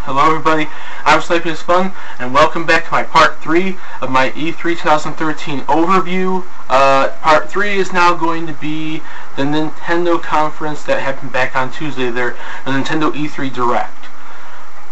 Hello everybody, I'm Sniping is Fun, and welcome back to my part 3 of my E3 2013 overview. Part 3 is now going to be the Nintendo conference that happened back on Tuesday there, the Nintendo E3 Direct.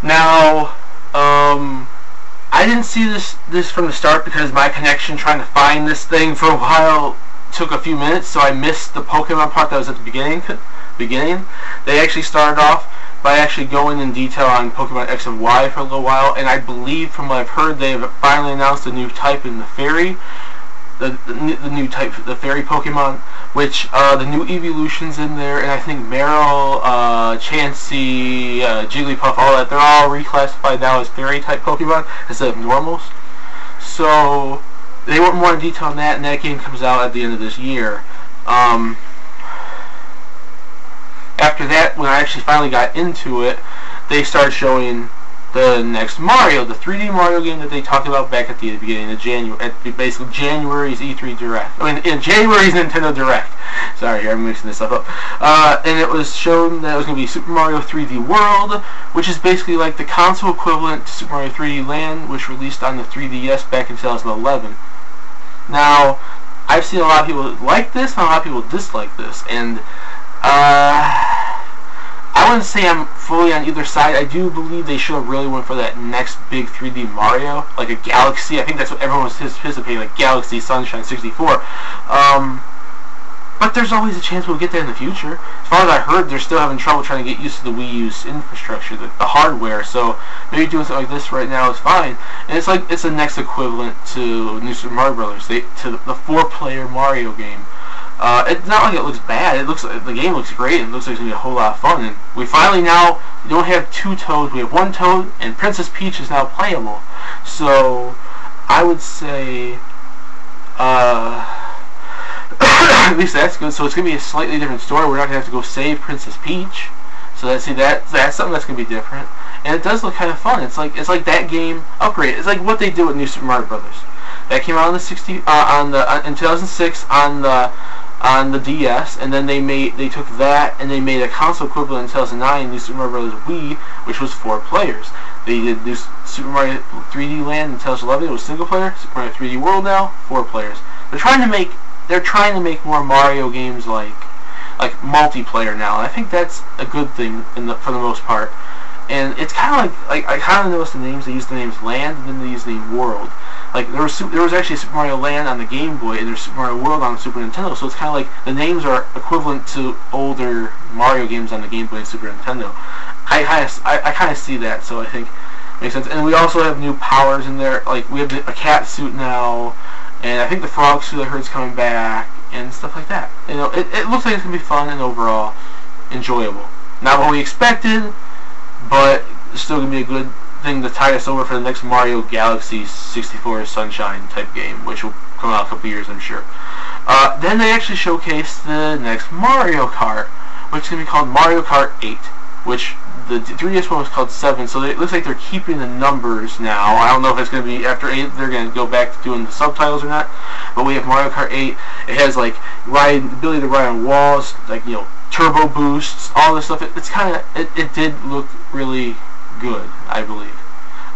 Now, I didn't see this from the start because my connection trying to find this thing for a while took a few minutes, so I missed the Pokemon part that was at the beginning. They actually started off by actually going in detail on Pokemon X and Y for a little while, and I believe from what I've heard they have finally announced a new type in the fairy, the new type, the fairy Pokemon, which the new evolutions in there, and I think Meryl, Chansey, Jigglypuff, all that, they're all reclassified now as fairy type Pokemon instead of normals. So they went more in detail on that, and that game comes out at the end of this year. After that, when I actually finally got into it, they started showing the next Mario, the 3D Mario game that they talked about back at the beginning of January, basically January's E3 Direct. I mean, in January's Nintendo Direct. Sorry, I'm mixing this stuff up. And it was shown that it was going to be Super Mario 3D World, which is basically like the console equivalent to Super Mario 3D Land, which released on the 3DS back in 2011. Now, I've seen a lot of people like this, and a lot of people dislike this, and I wouldn't say I'm fully on either side. I do believe they should have really went for that next big 3D Mario, like a Galaxy. I think that's what everyone was anticipating, like Galaxy, Sunshine, 64. But there's always a chance we'll get that in the future. As far as I heard, they're still having trouble trying to get used to the Wii U's infrastructure, the hardware. So maybe doing something like this right now is fine. And it's like it's the next equivalent to New Super Mario Brothers, to the 4-player Mario game. It's not like it looks bad. It looks like the game looks great, and it looks like it's gonna be a whole lot of fun. And we finally now don't have 2 Toads. We have 1 Toad, and Princess Peach is now playable. So I would say, at least that's good. So it's gonna be a slightly different story. We're not gonna have to go save Princess Peach. So that's something that's gonna be different. And it does look kind of fun. It's like that game upgrade. It's like what they did with New Super Mario Brothers. That came out on the in 2006 on the DS, and then they took that and they made a console equivalent in 2009, New Super Mario Bros. Wii, which was 4 players. They did New Super Mario 3D Land in 2011, it was single player. Super Mario 3D World now, 4 players. They're trying to make more Mario games like multiplayer now, and I think that's a good thing for the most part. And it's kind of like I kind of noticed the names. They used the names Land, and then they used the name World. Like there was actually Super Mario Land on the Game Boy, and there's Super Mario World on the Super Nintendo. So it's kind of like the names are equivalent to older Mario games on the Game Boy and Super Nintendo. I kind of see that, so I think it makes sense. And we also have new powers in there. Like we have a cat suit now, and I think the frog suit I heard is coming back, and stuff like that. You know, it looks like it's gonna be fun and overall enjoyable. Not what we expected, but it's still gonna be a good thing to tide us over for the next Mario Galaxy 64 Sunshine type game, which will come out in a couple years, I'm sure. Then they actually showcased the next Mario Kart, which is going to be called Mario Kart 8, which the 3DS one was called 7, so it looks like they're keeping the numbers now. I don't know if it's going to be after 8, they're going to go back to doing the subtitles or not, but we have Mario Kart 8. It has like the ability to ride on walls, like, you know, turbo boosts, all this stuff. It did look really good, I believe.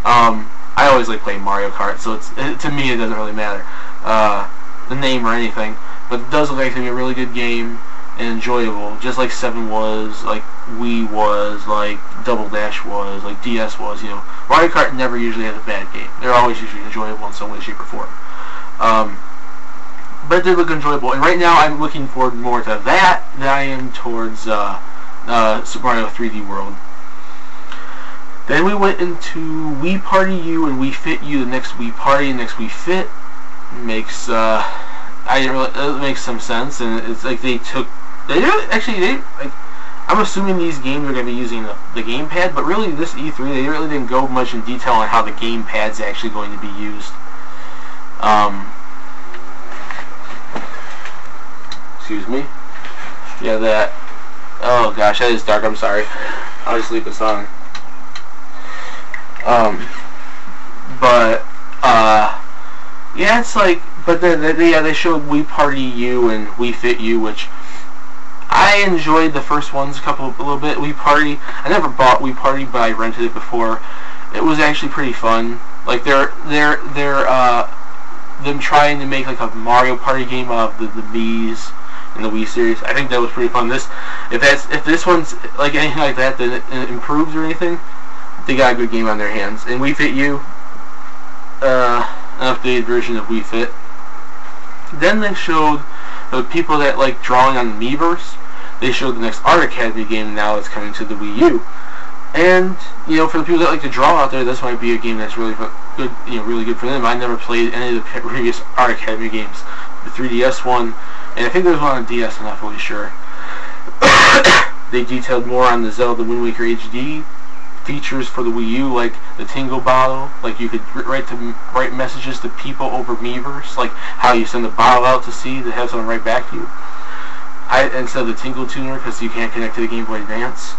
I always like playing Mario Kart, so to me it doesn't really matter the name or anything, but it does look like it's gonna be a really good game and enjoyable, just like 7 was, like Wii was, like Double Dash was, like DS was. You know, Mario Kart never usually has a bad game. They're always usually enjoyable in some way, shape, or form. But it did look enjoyable, and right now I'm looking forward more to that than I am towards Super Mario 3D World. Then we went into Wii Party U and Wii Fit U, the next Wii Party and next Wii Fit. It makes some sense, and it's like I'm assuming these games are going to be using the gamepad, but really this E3 they really didn't go much in detail on how the gamepad's actually going to be used. Excuse me. Yeah, that. Oh gosh, that is dark. I'm sorry. I'll just leave this on. Yeah, it's like, but then they showed Wii Party U and Wii Fit U, which I enjoyed the first ones a little bit. Wii Party, I never bought Wii Party, but I rented it before. It was actually pretty fun. Like them trying to make like a Mario Party game of the Mii's in the Wii series. I think that was pretty fun. If this one's like anything like that it improves or anything, they got a good game on their hands. And Wii Fit U, an updated version of Wii Fit. Then they showed the people that like drawing on the Miiverse. They showed the next Art Academy game now that's coming to the Wii U. And for the people that like to draw out there, this might be a game that's really good. Really good for them. I never played any of the previous Art Academy games. The 3DS one, and I think there's one on DS. I'm not fully sure. They detailed more on the Zelda Wind Waker HD features for the Wii U, like the Tingle Bottle. Like you could write messages to people over Miiverse, like how you send a bottle out to sea to have someone write back to you. Instead of the Tingle Tuner, because you can't connect to the Game Boy Advance.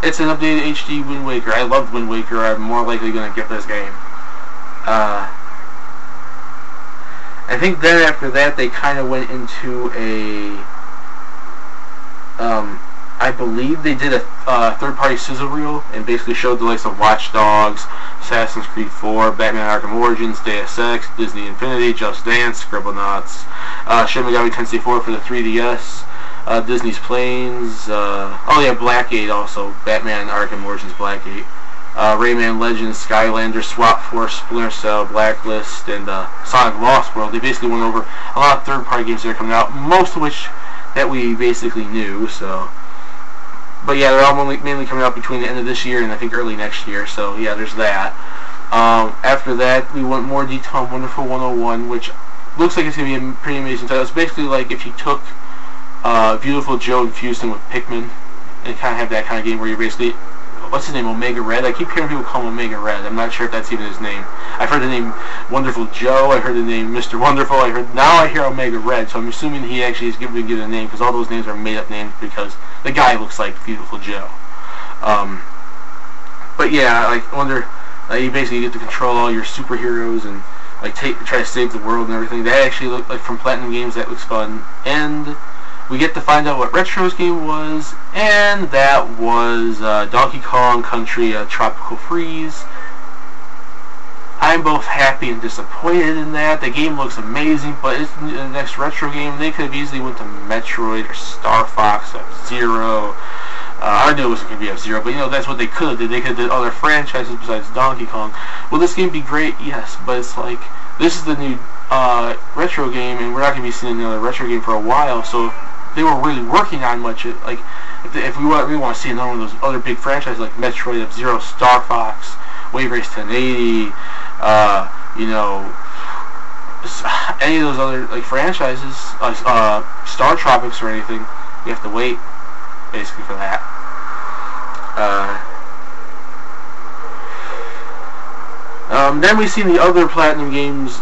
It's an updated HD Wind Waker. I loved Wind Waker. I'm more likely going to get this game. I think then after that they kind of went into I believe they did a third-party sizzle reel and basically showed the likes of Watch Dogs, Assassin's Creed 4, Batman Arkham Origins, Deus Ex, Disney Infinity, Just Dance, Scribblenauts, Shin Megami Tensei 4 for the 3DS, Disney's Planes, Blackgate also, Batman Arkham Origins Blackgate, Rayman Legends, Skylanders, Swap Force, Splinter Cell, Blacklist, and Sonic Lost World. They basically went over a lot of third-party games that are coming out, most of which that we basically knew, so... But yeah, they're all mainly coming out between the end of this year and I think early next year, so yeah, there's that. After that, we went more detail on Wonderful 101, which looks like it's going to be a pretty amazing title. It's basically like if you took Beautiful Joe and fused him with Pikmin, and kind of have that kind of game where you're basically... What's his name? Omega Red? I keep hearing people call him Omega Red. I'm not sure if that's even his name. I've heard the name Wonderful Joe. I heard the name Mr. Wonderful. Now I hear Omega Red, so I'm assuming he actually is given a name, because all those names are made-up names because the guy looks like Beautiful Joe. But yeah, I wonder... you basically get to control all your superheroes and try to save the world and everything. That actually looked like from Platinum Games. That looks fun. And we get to find out what Retro's game was, and that was Donkey Kong Country Tropical Freeze. I'm both happy and disappointed in that. The game looks amazing, but it's the next Retro game. They could have easily went to Metroid or Star Fox, F-Zero. I knew it wasn't going to be F-Zero, but that's what they could have did. They could have did other franchises besides Donkey Kong. Will this game be great? Yes, but it's like, this is the new Retro game, and we're not going to be seeing another Retro game for a while, so they were really working on much. If we want to see another one of those other big franchises like Metroid, F-Zero, Star Fox, Wave Race 1080, any of those other franchises, Star Tropics or anything, we have to wait basically for that. Then we see the other Platinum Games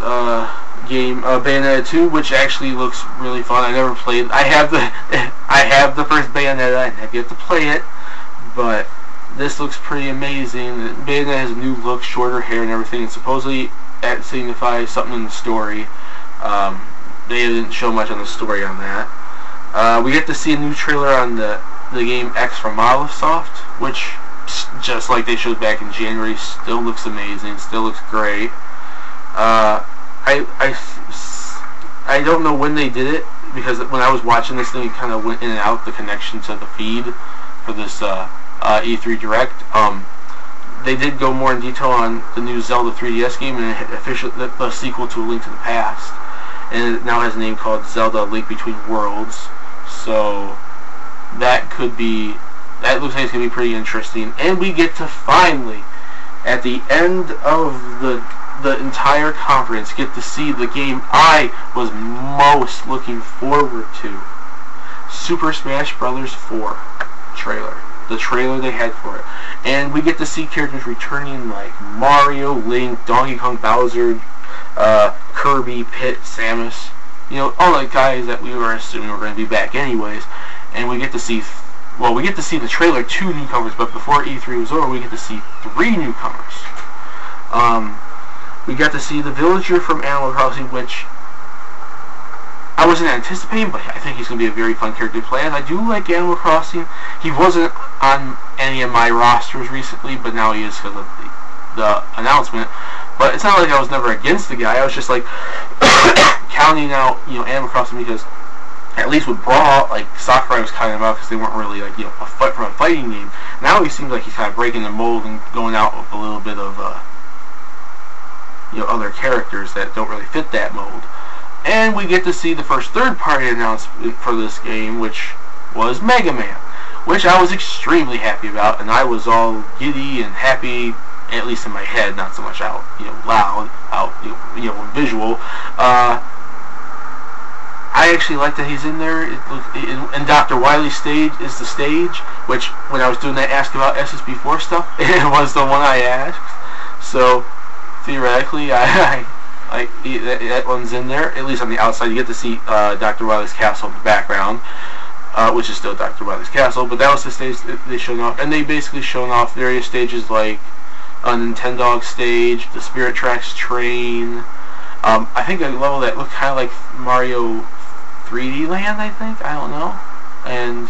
game, Bayonetta 2, which actually looks really fun. I never played. I have the first Bayonetta. I have yet to play it, but this looks pretty amazing. Bayonetta has a new look, shorter hair and everything, and supposedly that signifies something in the story. They didn't show much on the story on that. We get to see a new trailer on the game X from Monolith Soft, which, just like they showed back in January, still looks amazing, still looks great. I don't know when they did it, because when I was watching this thing, it kind of went in and out, the connection to the feed for this E3 Direct. They did go more in detail on the new Zelda 3DS game, and the sequel to A Link to the Past, and it now has a name called Zelda: Link Between Worlds. So that looks like it's going to be pretty interesting. And we get to finally, at the end of the entire conference, get to see the game I was most looking forward to. Super Smash Bros. 4 trailer. The trailer they had for it. And we get to see characters returning like Mario, Link, Donkey Kong, Bowser, Kirby, Pit, Samus. All the guys that we were assuming were going to be back anyways. And we get to see, the trailer 2 newcomers, but before E3 was over, we get to see 3 newcomers. We got to see the villager from Animal Crossing, which I wasn't anticipating, but I think he's going to be a very fun character to play as. I do like Animal Crossing. He wasn't on any of my rosters recently, but now he is because of the announcement. But it's not like I was never against the guy. I was just like counting out, Animal Crossing, because at least with Brawl, like Sakurai was counting him out because they weren't really like from a fighting game. Now he seems like he's kind of breaking the mold and going out with a little bit of other characters that don't really fit that mold. And we get to see the first third-party announcement for this game, which was Mega Man, which I was extremely happy about, and I was all giddy and happy, at least in my head, not so much out, loud, out, visual. I actually like that he's in there, and Dr. Wily's stage is the stage, which, when I was doing that Ask About SSB4 stuff, it was the one I asked, so theoretically, that one's in there, at least on the outside. You get to see Dr. Wily's castle in the background, which is still Dr. Wily's castle, but that was the stage that they showed off, and they basically shown off various stages like a Nintendog stage, the Spirit Tracks train, I think a level that looked kind of like Mario 3D Land, I don't know, and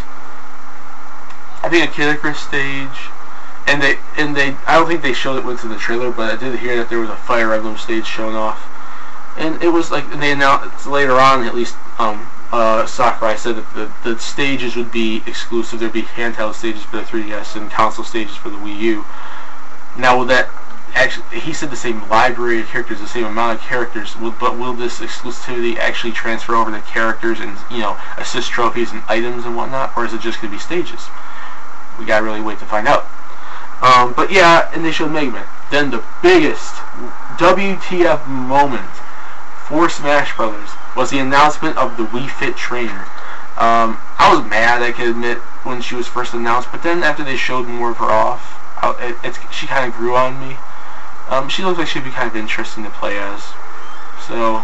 I think a Kid Icarus stage, and they I don't think they showed it within the trailer, but I did hear that there was a Fire Emblem stage shown off, and it was like, and they announced later on, at least Sakurai said that the stages would be exclusive. There'd be handheld stages for the 3DS and console stages for the Wii U. Now, will that actually, he said the same library of characters, the same amount of characters, but will this exclusivity actually transfer over to characters and, assist trophies and items and whatnot, or is it just going to be stages? We gotta really wait to find out. But yeah, and they showed Mega Man. Then the biggest WTF moment for Smash Brothers was the announcement of the Wii Fit trainer. I was mad, I can admit, when she was first announced, but then after they showed more of her off, she kind of grew on me. She looks like she'd be kind of interesting to play as. So,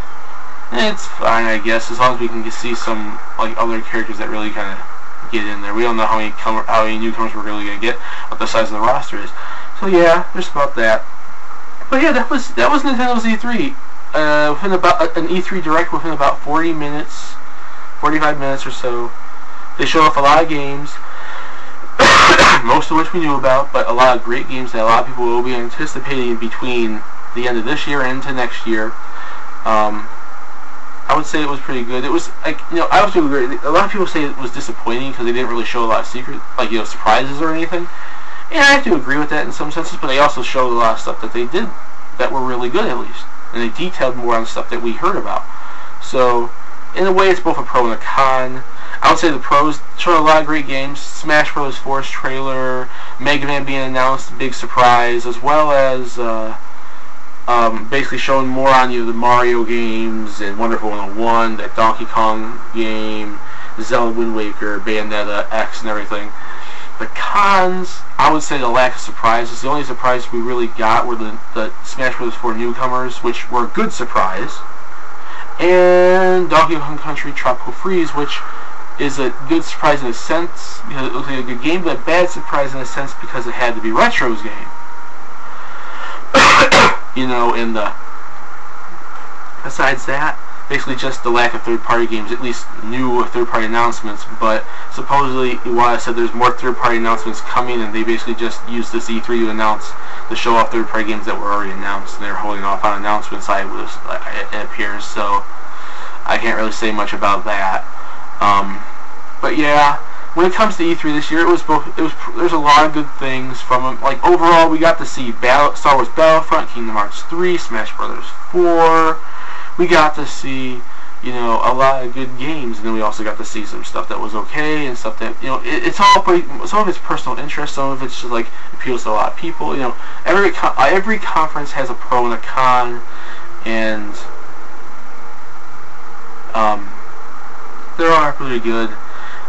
it's fine, I guess, as long as we can see some other characters that really kind of get in there. We don't know how many newcomers we're really going to get, what the size of the roster is. So yeah, there's about that. But yeah, that was Nintendo's E3. Within about an E3 Direct within about 45 minutes or so. They showed off a lot of games, most of which we knew about, but a lot of great games that a lot of people will be anticipating between the end of this year and into next year. I would say it was pretty good. It was like, I was doing great. A lot of people say it was disappointing because they didn't really show a lot of surprises or anything. And I have to agree with that in some senses, but they also showed a lot of stuff that they did that were really good, at least. And they detailed more on stuff that we heard about. So, in a way, it's both a pro and a con. I would say the pros showed a lot of great games. Smash Bros. Force trailer, Mega Man being announced, big surprise, as well as basically showing more on the Mario games and Wonderful 101, that Donkey Kong game, Zelda Wind Waker, Bayonetta X, and everything. The cons, I would say the lack of surprises. The only surprise we really got were the Smash Bros. 4 newcomers, which were a good surprise, and Donkey Kong Country Tropical Freeze, which is a good surprise in a sense because it looks like a good game, but a bad surprise in a sense because it had to be Retro's game. And besides that, basically just the lack of third-party games, at least new third-party announcements, but supposedly Iwata said there's more third-party announcements coming, and they basically just used this E3 to show off third-party games that were already announced, and they're holding off on announcements, it appears, so I can't really say much about that. But yeah, when it comes to E3 this year, there's a lot of good things from them. Like, overall, we got to see Star Wars Battlefront, Kingdom Hearts 3, Smash Bros. 4. We got to see, a lot of good games, and then we also got to see some stuff that was okay, and stuff that, it's all pretty, some of it's personal interest, some of it's just, appeals to a lot of people. Every conference has a pro and a con, and, they're all pretty good.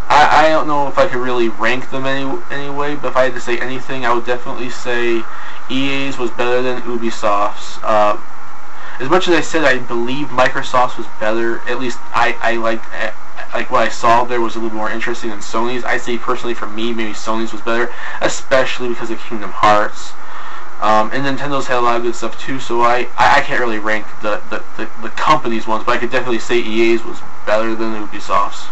I don't know if I could really rank them anyway, but if I had to say anything, I would definitely say EA's was better than Ubisoft's. As much as I said I believe Microsoft's was better, at least I like what I saw there was a little more interesting than Sony's. I say personally for me, maybe Sony's was better, especially because of Kingdom Hearts. And Nintendo's had a lot of good stuff too, so I can't really rank the company's ones, but I could definitely say EA's was better than Ubisoft's.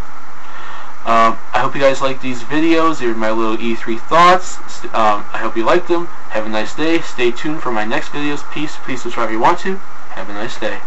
I hope you guys like these videos. They were my little E3 thoughts. I hope you liked them. Have a nice day. Stay tuned for my next videos. Peace. Please subscribe if you want to. Have a nice day.